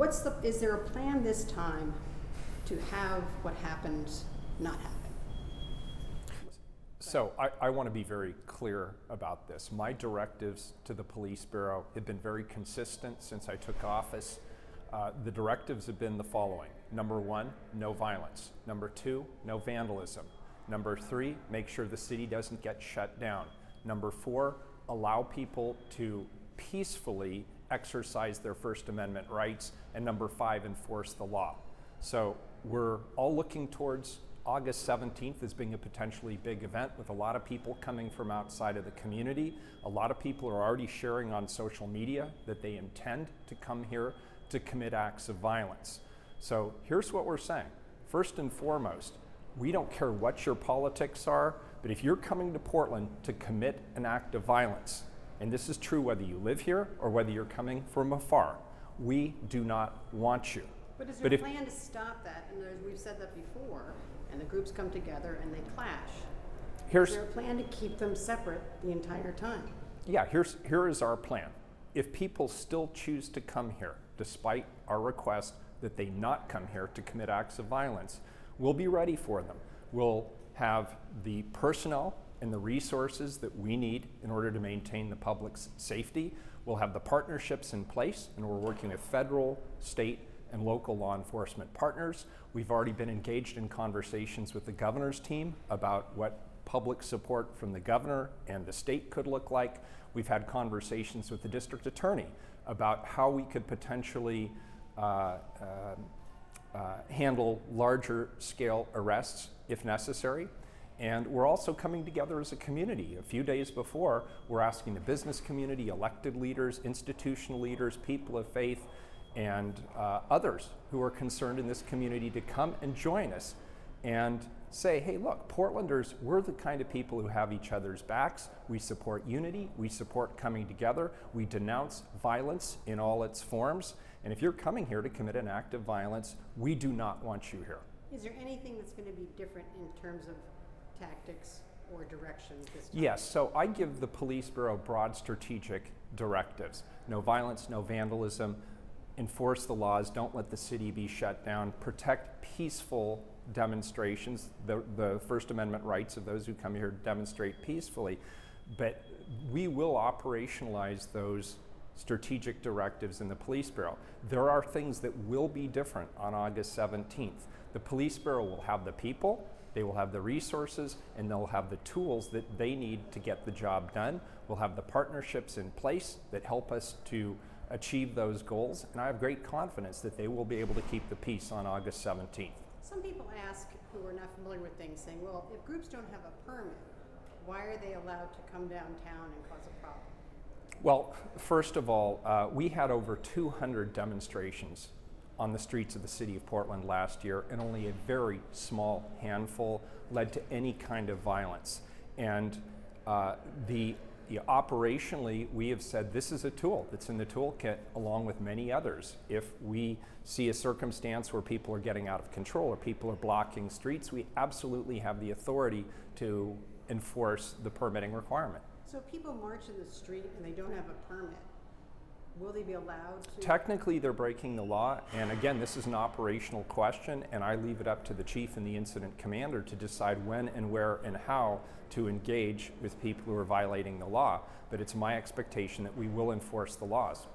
Is there a plan this time to have what happened not happen? So I want to be very clear about this. My directives to the Police Bureau have been very consistent since I took office. The directives have been the following. Number 1, no violence. Number 2, no vandalism. Number 3, make sure the city doesn't get shut down. Number 4, allow people to peacefully exercise their First Amendment rights. And number 5, enforce the law. So we're all looking towards August 17th as being a potentially big event with a lot of people coming from outside of the community. A lot of people are already sharing on social media that they intend to come here to commit acts of violence. So here's what we're saying. First and foremost, we don't care what your politics are, but if you're coming to Portland to commit an act of violence, and this is true whether you live here or whether you're coming from afar, we do not want you. But is there a plan to stop that? And we've said that before, and the groups come together and they clash. Is there a plan to keep them separate the entire time? Yeah, here is our plan. If people still choose to come here, despite our request that they not come here to commit acts of violence, we'll be ready for them. We'll have the personnel and the resources that we need in order to maintain the public's safety. We'll have the partnerships in place, and we're working with federal, state, and local law enforcement partners. We've already been engaged in conversations with the governor's team about what public support from the governor and the state could look like. We've had conversations with the district attorney about how we could potentially handle larger scale arrests if necessary. And we're also coming together as a community. A few days before, we're asking the business community, elected leaders, institutional leaders, people of faith, and others who are concerned in this community to come and join us and say, hey, look, Portlanders, we're the kind of people who have each other's backs. We support unity. We support coming together. We denounce violence in all its forms. And if you're coming here to commit an act of violence, we do not want you here. Is there anything that's going to be different in terms of tactics or direction this time? Yes, so I give the Police Bureau broad strategic directives. No violence, no vandalism, enforce the laws, don't let the city be shut down, protect peaceful demonstrations, the First Amendment rights of those who come here to demonstrate peacefully. But we will operationalize those strategic directives in the Police Bureau. There are things that will be different on August 17th. The Police Bureau will have the people, they will have the resources, and they'll have the tools that they need to get the job done. We'll have the partnerships in place that help us to achieve those goals, and I have great confidence that they will be able to keep the peace on August 17th. Some people ask, who are not familiar with things, saying, well, if groups don't have a permit, why are they allowed to come downtown and cause a problem? Well, first of all, we had over 200 demonstrations on the streets of the city of Portland last year, and only a very small handful led to any kind of violence. And operationally, we have said this is a tool that's in the toolkit along with many others. If we see a circumstance where people are getting out of control or people are blocking streets, we absolutely have the authority to enforce the permitting requirement. So if people march in the street and they don't have a permit, will they be allowed to? Technically, they're breaking the law, and again, this is an operational question, and I leave it up to the chief and the incident commander to decide when and where and how to engage with people who are violating the law. But it's my expectation that we will enforce the laws.